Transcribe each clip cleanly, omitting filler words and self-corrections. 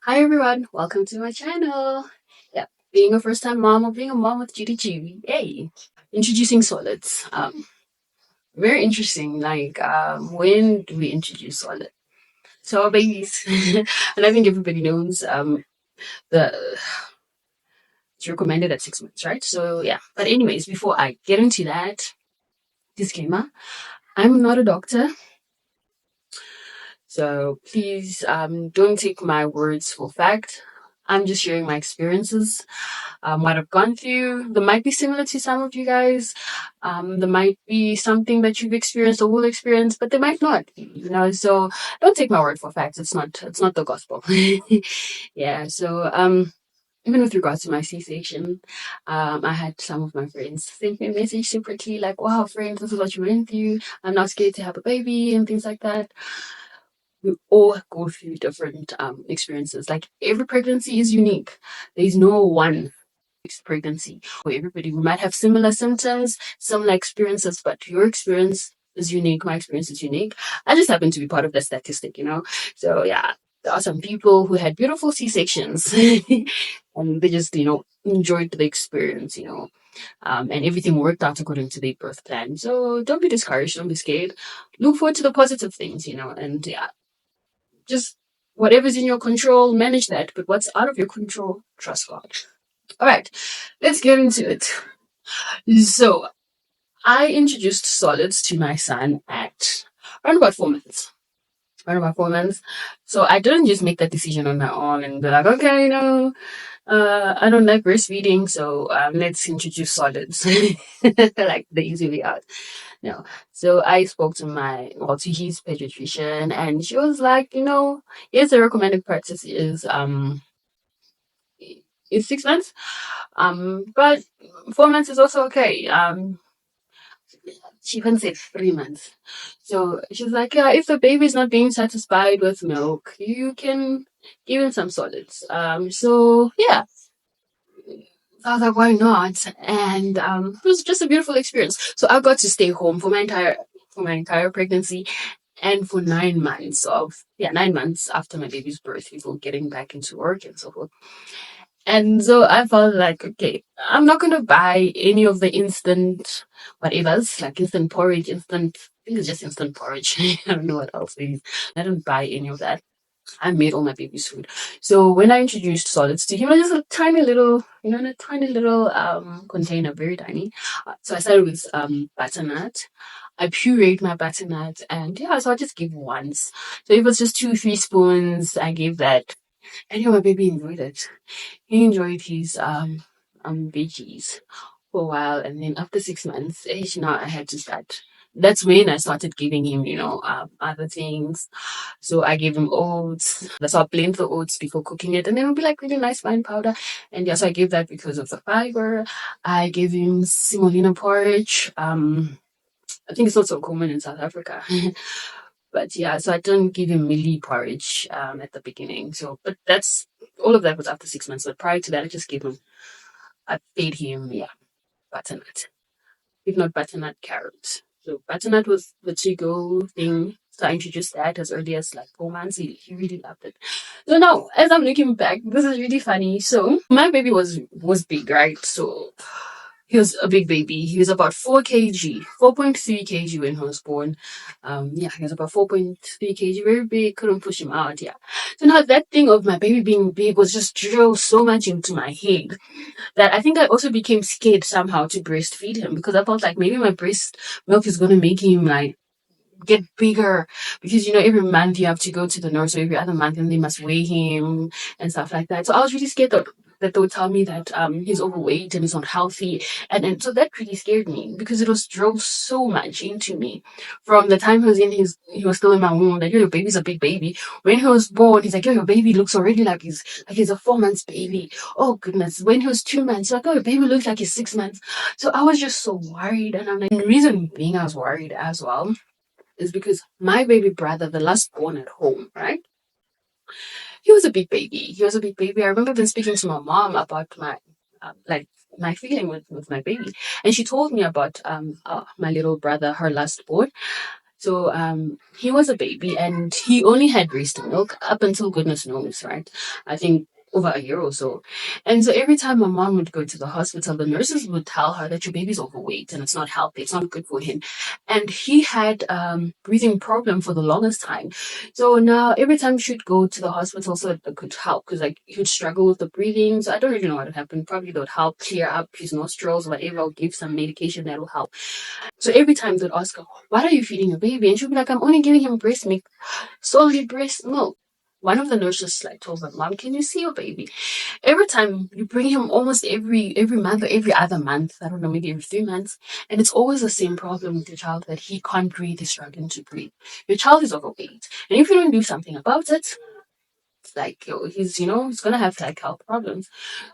Hi everyone, welcome to my channel. Yeah, being a first time mom or being a mom with Judi-ju. Yay! Introducing solids. Very interesting. When do we introduce solid? So our babies, and I think everybody knows the it's recommended at 6 months, right? So yeah. But anyways, before I get into that, disclaimer: I'm not a doctor, so please don't take my words for fact. I'm just sharing my experiences, what I've gone through. That might be similar to some of you guys. There might be something that you've experienced or will experience, but they might not. So don't take my word for facts. It's not the gospel. Yeah. So even with regards to my C-section, I had some of my friends send me a message separately, like, "Wow, friends, this is what you went through. I'm not scared to have a baby," and things like that. We all go through different experiences. Like every pregnancy is unique. There's no one pregnancy for everybody. We might have similar symptoms, similar experiences, but your experience is unique. My experience is unique. I just happen to be part of the statistic. So yeah, there are some people who had beautiful C-sections and they just, enjoyed the experience. And everything worked out according to their birth plan. So don't be discouraged, don't be scared. Look forward to the positive things, and yeah, just whatever's in your control, manage that. But what's out of your control, trust God. All right, let's get into it. So, I introduced solids to my son at around about 4 months. Around about 4 months. So, I didn't just make that decision on my own and be like, okay, I don't like breastfeeding, so let's introduce solids. Like the easy way out. No. So, I spoke to his pediatrician, and she was like, yes, the recommended practice is 6 months. But 4 months is also okay. She even said 3 months. So she's like, yeah, if the baby's not being satisfied with milk, you can give him some solids. So yeah, I was like, why not? And it was just a beautiful experience. So I got to stay home for my entire pregnancy and for 9 months after my baby's birth, before getting back into work and so forth. And so I felt like, okay, I'm not going to buy any of the instant whatevers, like instant porridge, I think it's just instant porridge. I don't know what else it is. I don't buy any of that. I made all my baby's food. So when I introduced solids to him, it was just a tiny little, in a tiny little container, very tiny. So I started with butternut. I pureed my butternut, and yeah, so I just gave once. So it was just 2, 3 spoons. I gave that, and my baby enjoyed it. He enjoyed his veggies for a while, and then after 6 months, now I had to start. That's when I started giving him, other things. So I gave him oats. That's how I blend the oats before cooking it, and then it'll be like really nice fine powder. And yes, I gave that because of the fiber. I gave him semolina porridge. I think it's not so common in South Africa. But yeah, so I didn't give him millie porridge at the beginning. So, but that's all of that was after 6 months. But prior to that, I fed him, yeah, butternut, if not butternut carrots. So butternut was the to-go thing. So I introduced that as early as like 4 months. He really loved it. So now, as I'm looking back, this is really funny. So my baby was big, right? So he was a big baby. He was about 4 kg, 4.3 kg when he was born. Yeah, he was about 4.3 kg, very big, couldn't push him out. Yeah. So now that thing of my baby being big was just drilled so much into my head that I think I also became scared somehow to breastfeed him, because I felt like maybe my breast milk is going to make him like get bigger, because every month you have to go to the nurse, or every other month, and they must weigh him and stuff like that. So I was really scared that they would tell me that he's overweight and he's not healthy, and so that really scared me, because it was drove so much into me from the time he was still in my womb, like, your baby's a big baby. When he was born, he's like, your baby looks already like he's a 4 months baby. Oh goodness. When he was 2 months, like, your baby looks like he's 6 months. So I was just so worried, and I'm like, the reason being I was worried as well is because my baby brother, the last born at home, right? He was a big baby. He was a big baby. I remember then speaking to my mom about my feeling with my baby, and she told me about my little brother, her last born. So he was a baby and he only had breast milk up until goodness knows, right? I think over a year or so. And so every time my mom would go to the hospital, the nurses would tell her that your baby's overweight and it's not healthy, it's not good for him. And he had breathing problem for the longest time. So now every time she'd go to the hospital so that they could help, because like he would struggle with the breathing. So I don't really know what would happen. Probably they would help clear up his nostrils, whatever, or give some medication that will help. So every time they'd ask her, "What are you feeding your baby?" And she'd be like, "I'm only giving him breast milk, solely breast milk." One of the nurses like told my mom, "Can you see your baby? Every time you bring him almost every month or every other month, I don't know, maybe every 3 months, and it's always the same problem with your child that he can't breathe, he's struggling to breathe. Your child is overweight. And if you don't do something about it, it's like he's gonna have like health problems."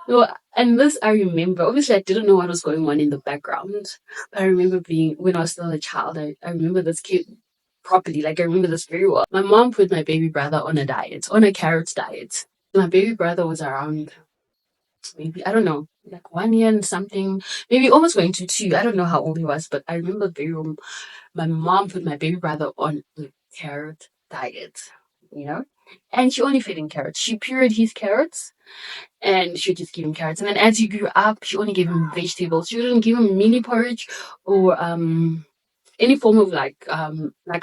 So, and this I remember. Obviously, I didn't know what was going on in the background. But I remember being when I was still a child. I remember this kid properly. Like I remember this very well. My mom put my baby brother on a diet, on a carrot diet. My baby brother was around maybe I don't know, like 1 year and something, maybe almost going to two. I don't know how old he was, but I remember very well. My mom put my baby brother on the carrot diet, you know, and she only fed him carrots. She pureed his carrots and she would just give him carrots. And then as he grew up, she only gave him vegetables. She wouldn't give him mini porridge or any form of like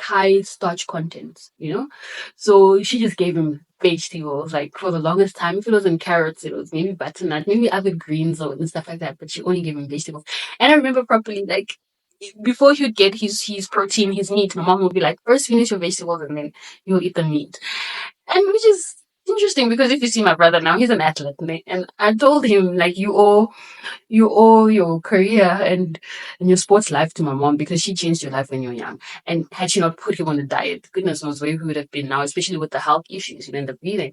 high starch content, you know. So she just gave him vegetables like for the longest time. If it wasn't carrots, it was maybe butternut, maybe other greens or and stuff like that. But she only gave him vegetables. And I remember properly like before he would get his protein, his meat, my mom would be like, first finish your vegetables and then you'll eat the meat. And which is interesting because if you see my brother now, he's an athlete. And I told him, like, you owe your career and your sports life to my mom because she changed your life when you were young. And had she not put him on a diet, goodness knows where he would have been now, especially with the health issues, and the breathing.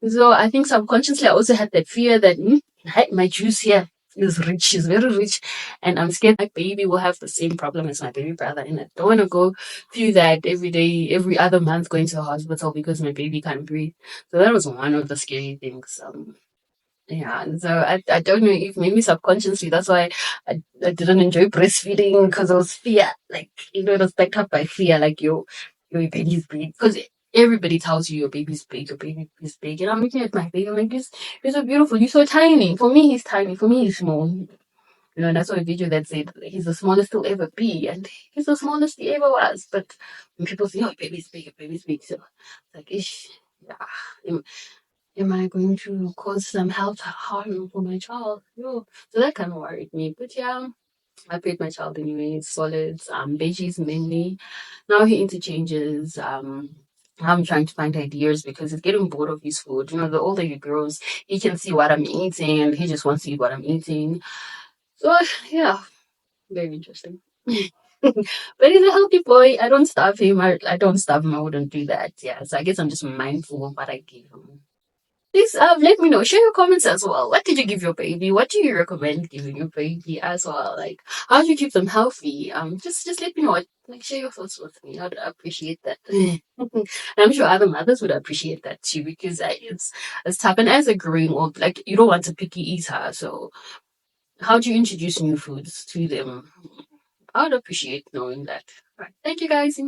So I think subconsciously I also had that fear that hey, my juice here is rich, she's very rich, and I'm scared my baby will have the same problem as my baby brother. And I don't want to go through that every day, every other month going to the hospital because my baby can't breathe. So that was one of the scary things. Yeah, and so I don't know if maybe subconsciously that's why I didn't enjoy breastfeeding because I was fear, like it was backed up by fear, like your baby's big because everybody tells you your baby is big, and I'm looking at my baby, I'm like, you're so beautiful, you're so tiny. For me, he's tiny. For me, he's small. And that's what a video that said he's the smallest he'll ever be, and he's the smallest he ever was. But when people say, "Oh, your baby's big," so it's like, ish, yeah. Am I going to cause some health harm for my child? No. So that kind of worried me. But yeah, I fed my child anyway, solids, veggies mainly. Now he interchanges. I'm trying to find ideas because he's getting bored of his food. The older he grows, he can see what I'm eating and he just wants to eat what I'm eating. So yeah, very interesting. But he's a healthy boy. I don't starve him. I don't starve him. I wouldn't do that. Yeah. So I guess I'm just mindful of what I give him. Please let me know. Share your comments as well. What did you give your baby? What do you recommend giving your baby as well? Like, how do you keep them healthy? Just let me know. Like, share your thoughts with me. I'd appreciate that. And I'm sure other mothers would appreciate that too because it's tough. And as a growing old, like, you don't want a picky eater. So, how do you introduce new foods to them? I would appreciate knowing that. Right. Thank you guys.